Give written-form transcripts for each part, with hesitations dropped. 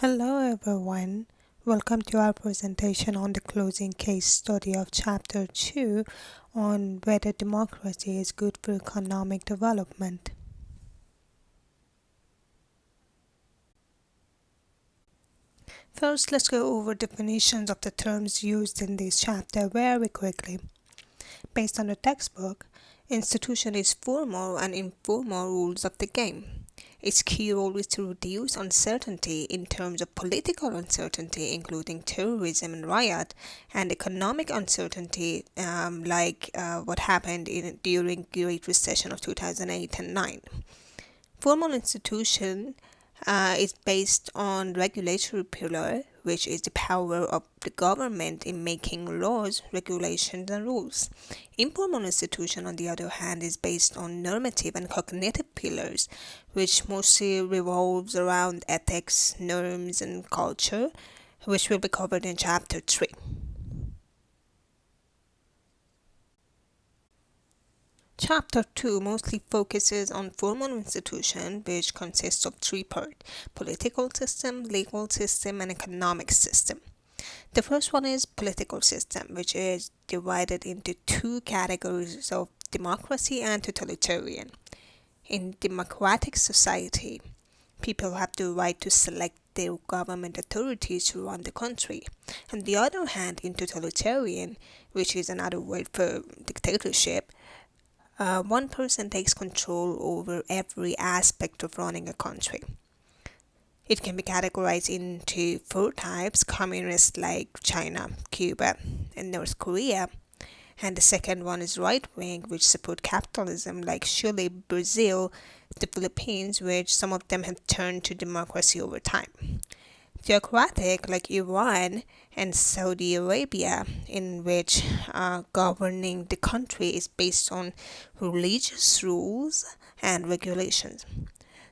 Hello everyone. Welcome to our presentation on the closing case study of Chapter 2 on whether democracy is good for economic development. First, let's go over definitions of the terms used in this chapter very quickly. Based on the textbook, institution is formal and informal rules of the game. Its key role is to reduce uncertainty in terms of political uncertainty, including terrorism and riot, and economic uncertainty, like what happened during Great Recession of 2008 and 9. Formal institution is based on regulatory pillar, which is the power of the government in making laws, regulations, and rules. Informal institution, on the other hand, is based on normative and cognitive pillars, which mostly revolves around ethics, norms, and culture, which will be covered in chapter 3. Chapter 2 mostly focuses on formal institution, which consists of three parts: political system, legal system, and economic system. The first one is political system, which is divided into two categories of democracy and totalitarian. In democratic society, people have the right to select their government authorities to run the country. On the other hand, in totalitarian, which is another word for dictatorship, one person takes control over every aspect of running a country. It can be categorized into four types: communist like China, Cuba, and North Korea. And the second one is right wing, which support capitalism like Chile, Brazil, the Philippines, which some of them have turned to democracy over time. Theocratic like Iran and Saudi Arabia, in which governing the country is based on religious rules and regulations.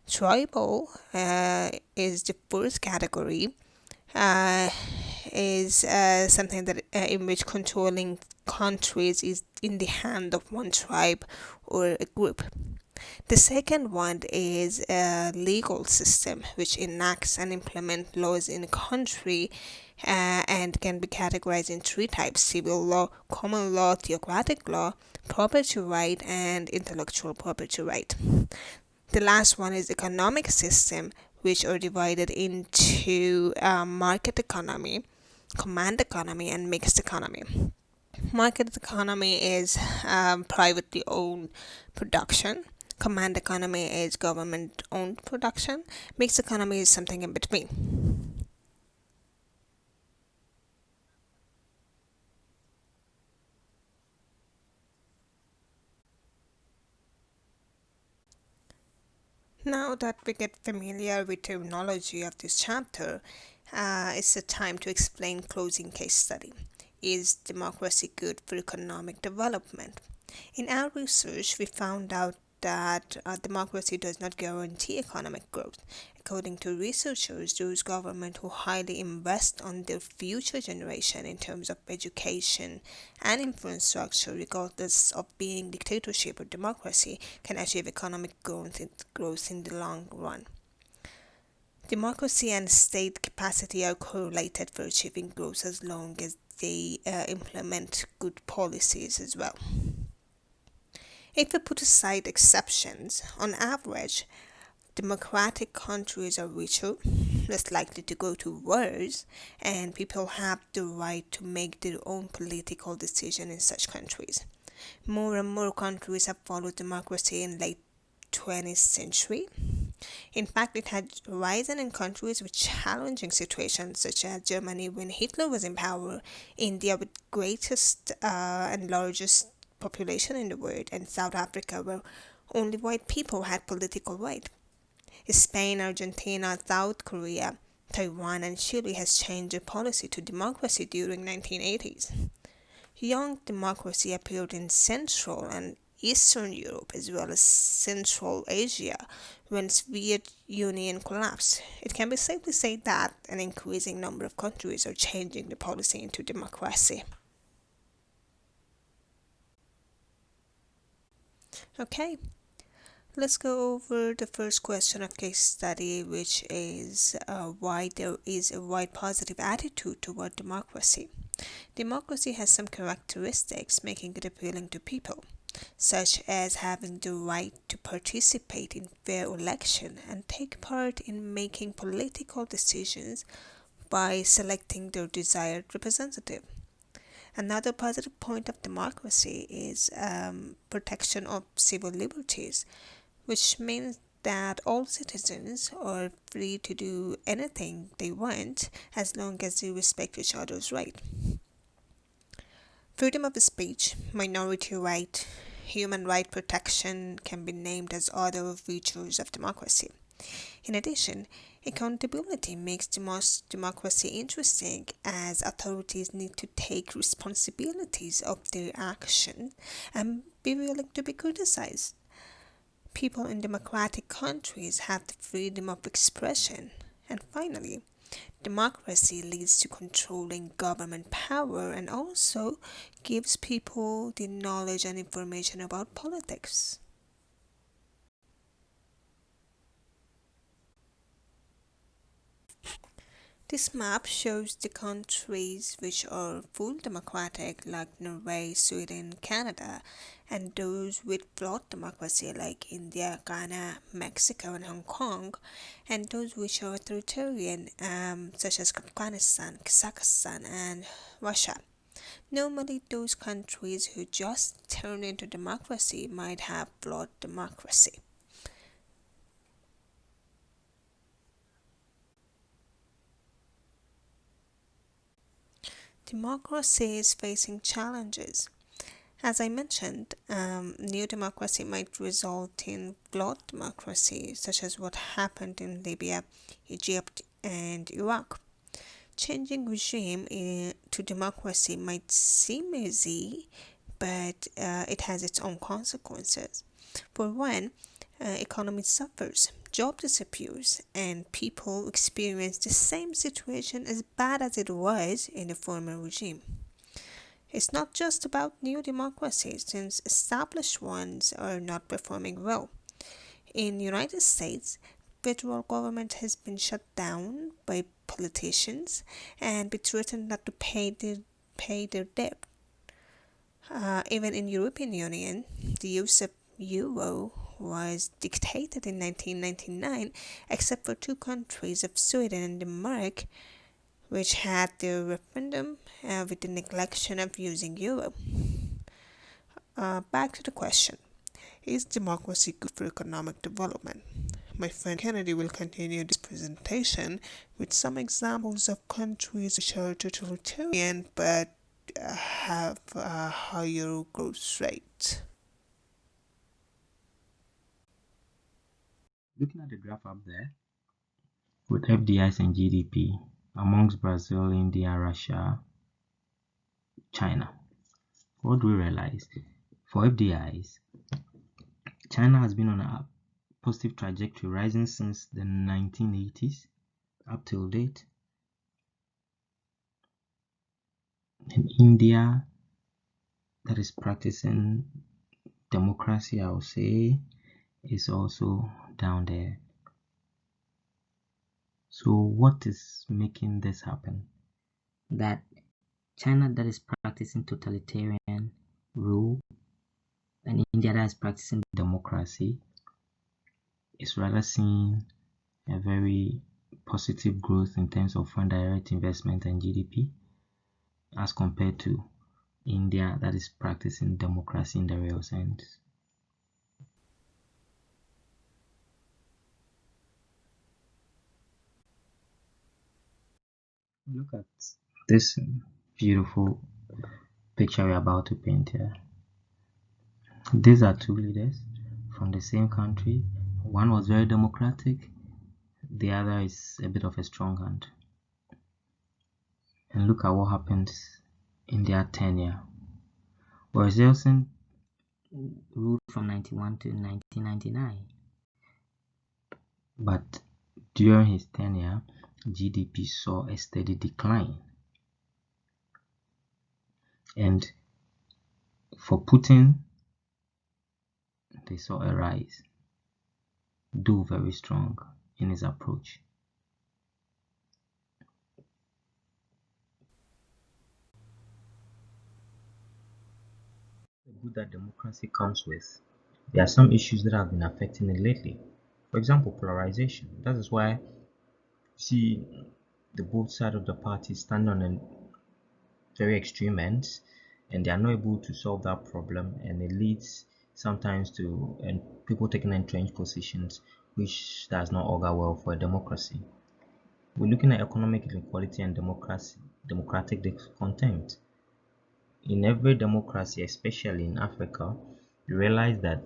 Tribal is the first category, uh, is something that in which controlling countries is in the hand of one tribe or a group. The second one is a legal system which enacts and implements laws in a country and can be categorized in three types: civil law, common law, theocratic law, property right, and intellectual property right. The last one is economic system, which are divided into market economy, command economy, and mixed economy. Market economy is privately owned production. Command economy is government owned production. Mixed economy is something in between. Now that we get familiar with terminology of this chapter, it's the time to explain closing case study. Is democracy good for economic development? In our research, we found out that democracy does not guarantee economic growth. According to researchers, those governments who highly invest on their future generation in terms of education and infrastructure, regardless of being dictatorship or democracy, can achieve economic growth in the long run. Democracy and state capacity are correlated for achieving growth as long as they implement good policies as well. If we put aside exceptions, on average, democratic countries are richer, less likely to go to wars, and people have the right to make their own political decision in such countries. More and more countries have followed democracy in late 20th century. In fact, it had risen in countries with challenging situations, such as Germany when Hitler was in power, India with greatest and largest population in the world, and South Africa where only white people had political right. Spain, Argentina, South Korea, Taiwan, and Chile has changed their policy to democracy during 1980s. Young democracy appeared in Central and Eastern Europe as well as Central Asia when Soviet Union collapsed. It can be safely said that an increasing number of countries are changing the policy into democracy. Okay, Let's go over the first question of case study, which is why there is a wide positive attitude toward democracy. Democracy has some characteristics making it appealing to people, such as having the right to participate in fair election and take part in making political decisions by selecting their desired representative. Another positive point of democracy is protection of civil liberties, which means that all citizens are free to do anything they want as long as they respect each other's rights. Freedom of speech, minority right, human right protection can be named as other features of democracy. In addition, accountability makes democracy interesting as authorities need to take responsibilities of their actions and be willing to be criticized. People in democratic countries have the freedom of expression. And finally, democracy leads to controlling government power and also gives people the knowledge and information about politics. This map shows the countries which are full democratic, like Norway, Sweden, Canada, and those with flawed democracy, like India, Ghana, Mexico, and Hong Kong, and those which are authoritarian, such as Afghanistan, Kazakhstan, and Russia. Normally, those countries who just turn into democracy might have flawed democracy. Democracy is facing challenges. As I mentioned, new democracy might result in flawed democracy, such as what happened in Libya, Egypt, and Iraq. Changing regime to democracy might seem easy, but it has its own consequences. For one, economy suffers, job disappears, and people experience the same situation as bad as it was in the former regime. It's not just about new democracies, since established ones are not performing well. In the United States, federal government has been shut down by politicians and been threatened not to pay their debt. Even in European Union, the use of euro was dictated in 1999, except for two countries of Sweden and Denmark, which had their referendum with the neglection of using euro. Back to the question. Is democracy good for economic development? My friend Kennedy will continue this presentation with some examples of countries which are totalitarian but have a higher growth rate. Looking at the graph up there, with FDIs and GDP amongst Brazil, India, Russia, China, what do we realize? For FDIs, China has been on a positive trajectory, rising since the 1980s up till date. In India, that is practicing democracy, I would say, is also down there. So what is making this happen? That China that is practicing totalitarian rule and India that is practicing democracy is rather seeing a very positive growth in terms of foreign direct investment and GDP as compared to India that is practicing democracy in the real sense. Look at this beautiful picture we're about to paint here. These are two leaders from the same country. One was very democratic, the other is a bit of a strong hand. And look at what happens in their tenure. Boris Yeltsin ruled from 91 to 1999, but during his tenure, GDP saw a steady decline. And for Putin, they saw a rise. do very strong in his approach. The good that democracy comes with, there are some issues that have been affecting it lately. For example, polarization. That is why you see the both side of the party stand on a very extreme ends, and they are not able to solve that problem, and it leads sometimes to and people taking entrenched positions, which does not augur well for a democracy. We're looking at economic inequality and democratic discontent. In every democracy, especially in Africa, you realize that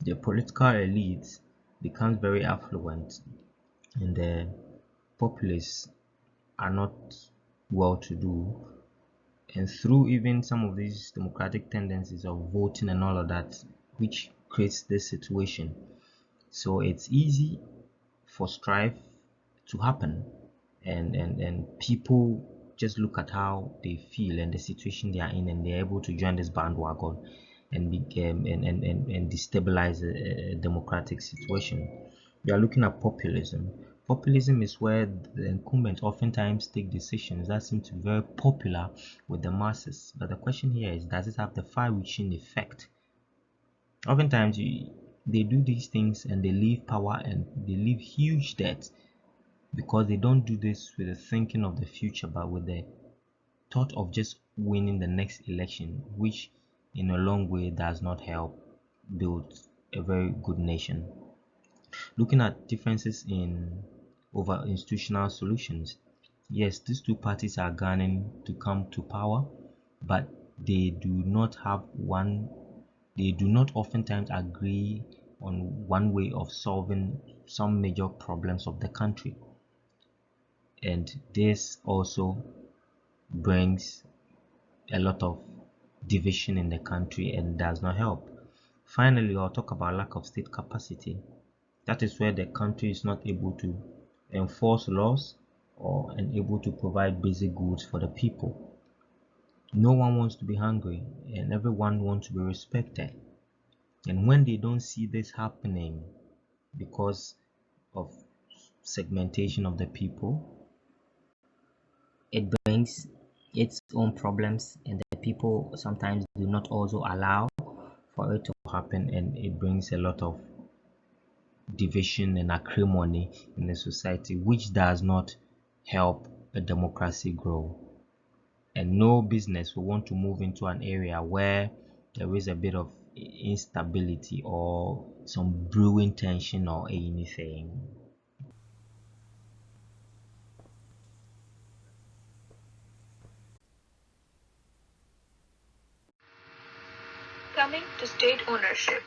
the political elite becomes very affluent and the populace are not well to do. And through even some of these democratic tendencies of voting and all of that, which creates this situation. So it's easy for strife to happen, and people just look at how they feel and the situation they are in, and they're able to join this bandwagon and become and destabilize a democratic situation. We are looking at populism. Populism is where the incumbents oftentimes take decisions that seem to be very popular with the masses. But the question here is, does it have the far-reaching effect? Oftentimes, they do these things and they leave power and they leave huge debt because they don't do this with the thinking of the future, but with the thought of just winning the next election, which in a long way does not help build a very good nation. Looking at differences in over institutional solutions, yes, these two parties are gunning to come to power, but they do not have one, they do not oftentimes agree on one way of solving some major problems of the country. And this also brings a lot of division in the country and does not help. Finally, I'll talk about lack of state capacity. That is where the country is not able to enforce laws or unable to provide basic goods for the people. No one wants to be hungry and everyone wants to be respected. And when they don't see this happening because of segmentation of the people, it brings its own problems, and the people sometimes do not also allow for it to happen, and it brings a lot of division and acrimony in the society, which does not help a democracy grow. And no business will want to move into an area where there is a bit of instability or some brewing tension or anything. Coming to state ownership,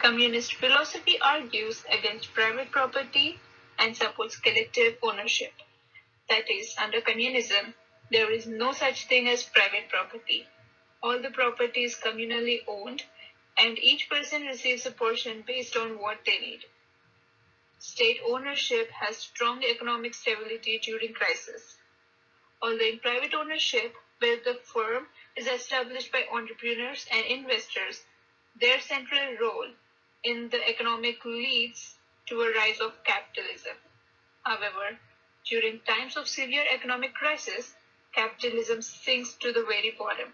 communist philosophy argues against private property and supports collective ownership. That is, under communism, there is no such thing as private property. All the property is communally owned, and each person receives a portion based on what they need. State ownership has strong economic stability during crisis. Although in private ownership, where the firm is established by entrepreneurs and investors, their central role in the economic leads to a rise of capitalism. However, during times of severe economic crisis, capitalism sinks to the very bottom.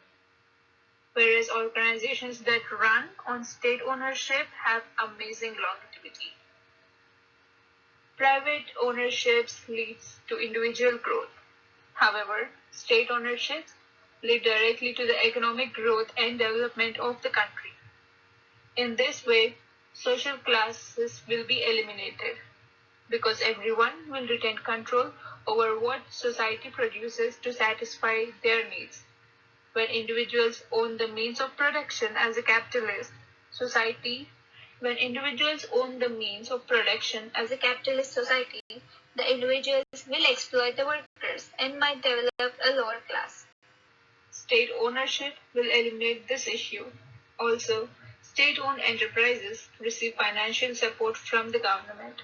Whereas organizations that run on state ownership have amazing longevity. Private ownership leads to individual growth. However, state ownership lead directly to the economic growth and development of the country. In this way, social classes will be eliminated because everyone will retain control over what society produces to satisfy their needs. When individuals own the means of production as a capitalist society, when individuals own the means of production as a capitalist society, the individuals will exploit the workers and might develop a lower class. State ownership will eliminate this issue. Also, state-owned enterprises receive financial support from the government.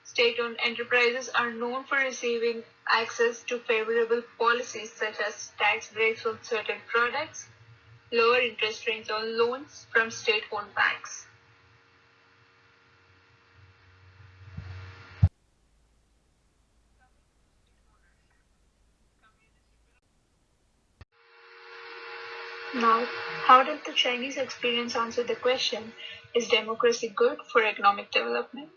State-owned enterprises are known for receiving access to favorable policies such as tax breaks on certain products, lower interest rates on loans from state-owned banks. Now, how does the Chinese experience answer the question, is democracy good for economic development?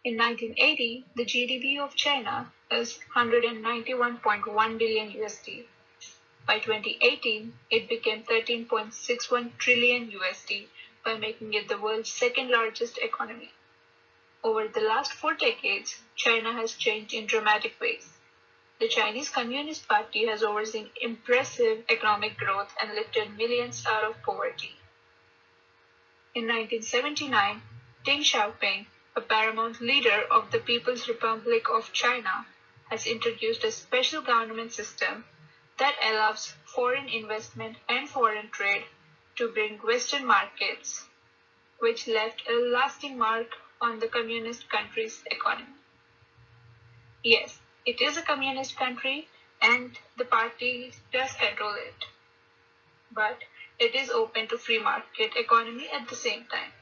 In 1980, the GDP of China is 191.1 billion USD. By 2018, it became 13.61 trillion USD by making it the world's second largest economy. Over the last 4 decades, China has changed in dramatic ways. The Chinese Communist Party has overseen impressive economic growth and lifted millions out of poverty. In 1979, Deng Xiaoping, a paramount leader of the People's Republic of China, has introduced a special government system that allows foreign investment and foreign trade to bring Western markets, which left a lasting mark on the communist country's economy. Yes, it is a communist country and the party does control it, but it is open to free market economy at the same time,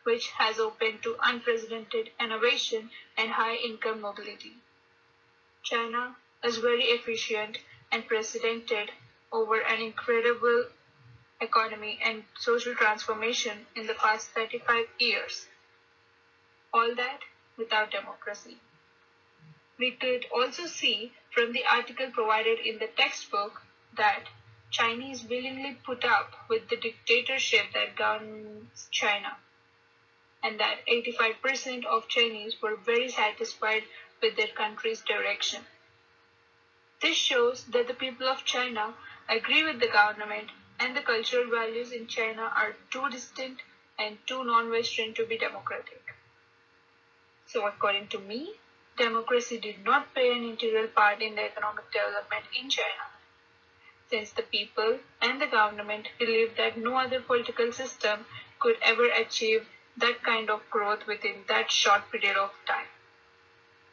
which has opened to unprecedented innovation and high income mobility. China is very efficient and precedented over an incredible economy and social transformation in the past 35 years. All that without democracy. We could also see from the article provided in the textbook that Chinese willingly put up with the dictatorship that governs China, and that 85% of Chinese were very satisfied with their country's direction. This shows that the people of China agree with the government and the cultural values in China are too distant and too non-Western to be democratic. So according to me, democracy did not play an integral part in the economic development in China, since the people and the government believed that no other political system could ever achieve that kind of growth within that short period of time.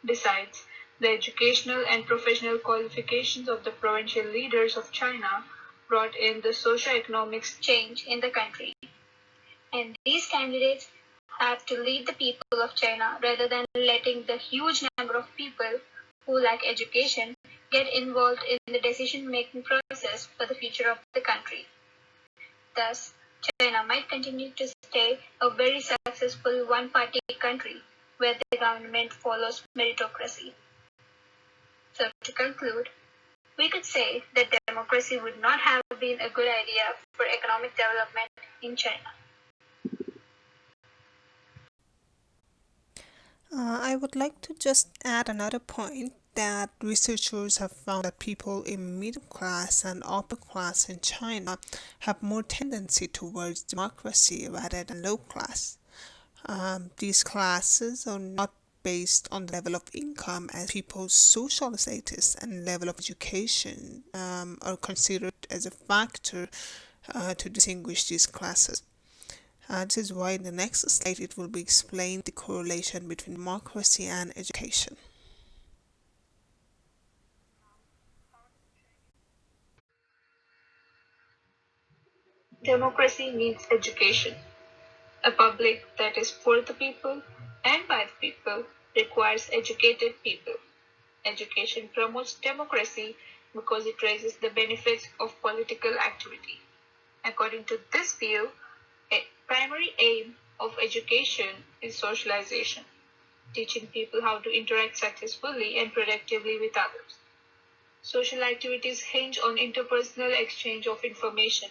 Besides, the educational and professional qualifications of the provincial leaders of China brought in the socio-economic change in the country. And these candidates have to lead the people of China rather than letting the huge number of people who lack education get involved in the decision-making process for the future of the country. Thus, China might continue to stay a very successful one-party country where the government follows meritocracy. So to conclude, we could say that democracy would not have been a good idea for economic development in China. I would like to just add another point that researchers have found that people in middle class and upper class in China have more tendency towards democracy rather than low class. These classes are not based on the level of income as people's social status and level of education are considered as a factor to distinguish these classes. This is why in the next slide it will be explained the correlation between democracy and education. Democracy needs education. A public that is for the people and by the people requires educated people. Education promotes democracy because it raises the benefits of political activity. According to this view, a primary aim of education is socialization, teaching people how to interact successfully and productively with others. Social activities hinge on interpersonal exchange of information.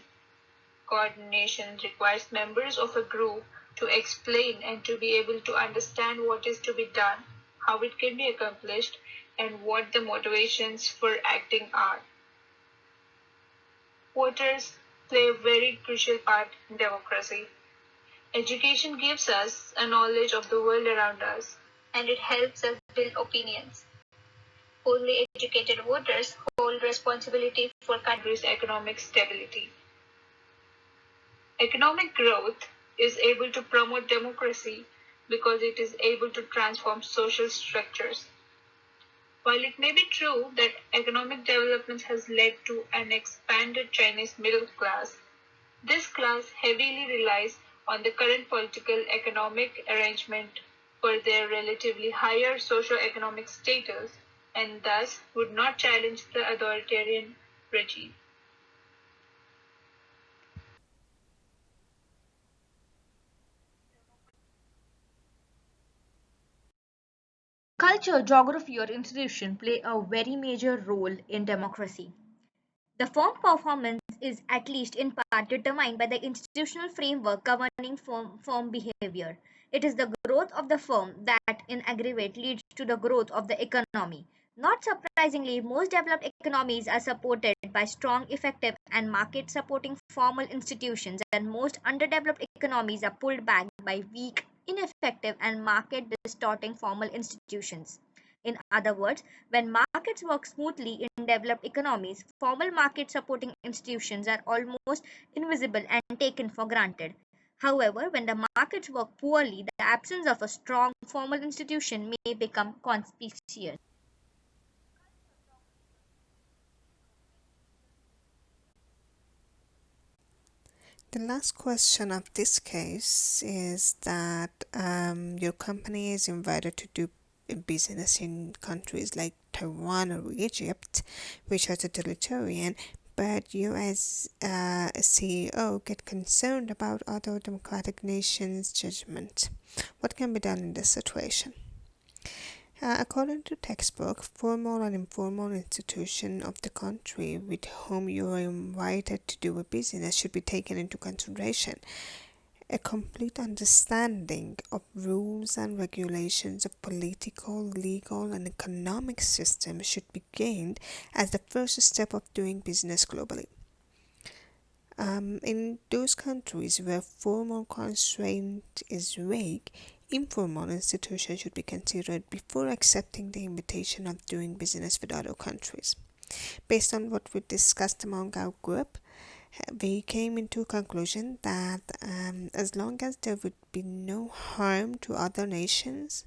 Coordination requires members of a group to explain and to be able to understand what is to be done, how it can be accomplished, and what the motivations for acting are. Voters play a very crucial part in democracy. Education gives us a knowledge of the world around us, and it helps us build opinions. Only educated voters hold responsibility for country's economic stability. Economic growth is able to promote democracy because it is able to transform social structures. While it may be true that economic development has led to an expanded Chinese middle class, this class heavily relies on the current political economic arrangement for their relatively higher socio-economic status and thus would not challenge the authoritarian regime. culture, geography, or institution play a very major role in democracy. The firm performance is at least in part determined by the institutional framework governing firm behavior. It is the growth of the firm that in aggregate leads to the growth of the economy. Not surprisingly, most developed economies are supported by strong, effective, and market supporting formal institutions, and most underdeveloped economies are pulled back by weak, ineffective, and market distorting formal institutions. In other words, when markets work smoothly in developed economies, formal market supporting institutions are almost invisible and taken for granted. However, when the markets work poorly, the absence of a strong formal institution may become conspicuous. The last question of this case is that your company is invited to do business in countries like Taiwan or Egypt, which are totalitarian, but you as a CEO get concerned about other democratic nations' judgment. What can be done in this situation? According to textbook, formal and informal institution of the country with whom you are invited to do a business should be taken into consideration. A complete understanding of rules and regulations of political, legal, and economic systems should be gained as the first step of doing business globally. In those countries where formal constraint is vague, informal institutions should be considered before accepting the invitation of doing business with other countries. Based on what we discussed among our group, we came into a conclusion that as long as there would be no harm to other nations,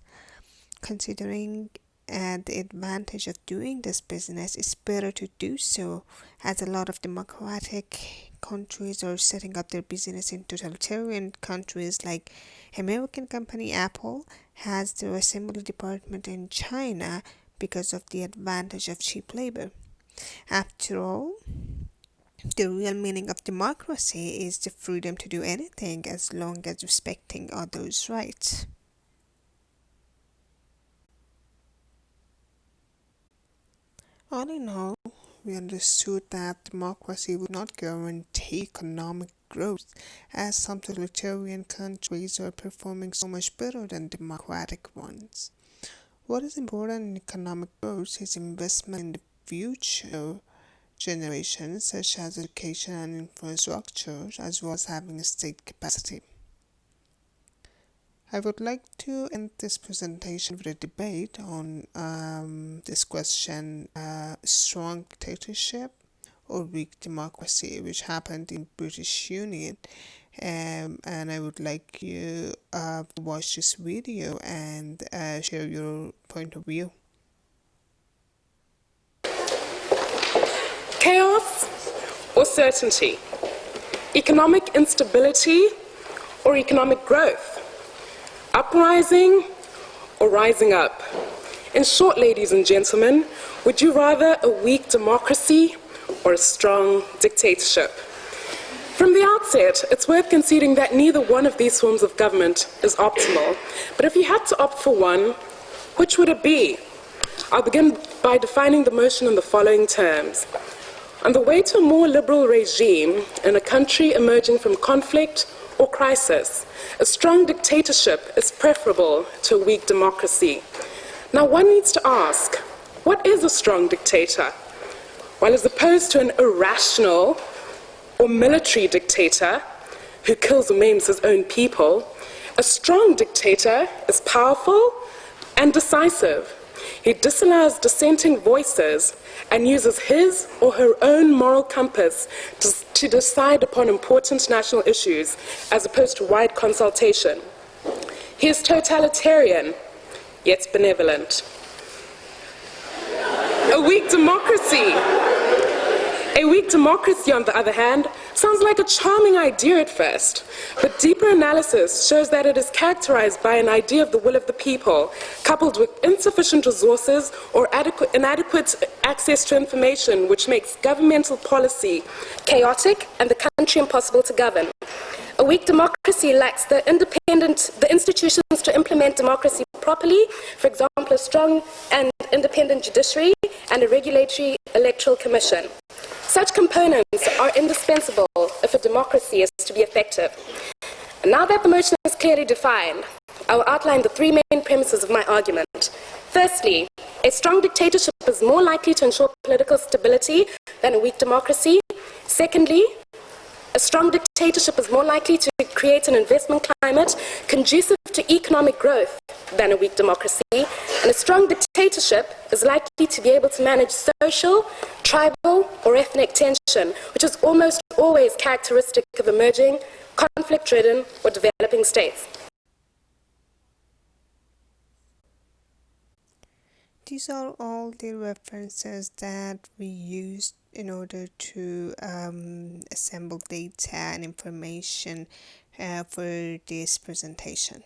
considering the advantage of doing this business, it's better to do so, as a lot of democratic countries are setting up their business in totalitarian countries. Like American company Apple has their assembly department in China because of the advantage of cheap labor. After all, the real meaning of democracy is the freedom to do anything as long as respecting others' rights. All in all, we understood that democracy would not guarantee economic growth, as some totalitarian countries are performing so much better than democratic ones. What is important in economic growth is investment in the future generations, such as education and infrastructure, as well as having a state capacity. I would like to end this presentation with a debate on this question, strong dictatorship or weak democracy, which happened in British Union. And I would like you to watch this video and share your point of view. Chaos or certainty? Economic instability or economic growth? Uprising or rising up? In short, ladies and gentlemen, would you rather a weak democracy or a strong dictatorship? From the outset, it's worth conceding that neither one of these forms of government is optimal. But if you had to opt for one, which would it be? I'll begin by defining the motion in the following terms. On the way to a more liberal regime in a country emerging from conflict or crisis, a strong dictatorship is preferable to a weak democracy. Now one needs to ask, what is a strong dictator? Well, as opposed to an irrational or military dictator who kills or maims his own people, a strong dictator is powerful and decisive. He disallows dissenting voices and uses his or her own moral compass to decide upon important national issues as opposed to wide consultation. He is totalitarian, yet benevolent. A weak democracy, on the other hand, sounds like a charming idea at first, but deeper analysis shows that it is characterized by an idea of the will of the people, coupled with insufficient resources or inadequate access to information, which makes governmental policy chaotic and the country impossible to govern. A weak democracy lacks the institutions to implement democracy properly, for example, a strong and independent judiciary and a regulatory electoral commission. Such components are indispensable if a democracy is to be effective. And now that the motion is clearly defined, I will outline the three main premises of my argument. Firstly, a strong dictatorship is more likely to ensure political stability than a weak democracy. Secondly, a strong dictatorship is more likely to create an investment climate conducive to economic growth than a weak democracy. And a strong dictatorship is likely to be able to manage social, tribal, or ethnic tension, which is almost always characteristic of emerging, conflict-ridden, or developing states. These are all the references that we used in order to assemble data and information for this presentation.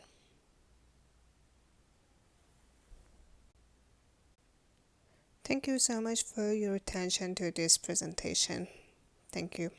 Thank you so much for your attention to this presentation. Thank you.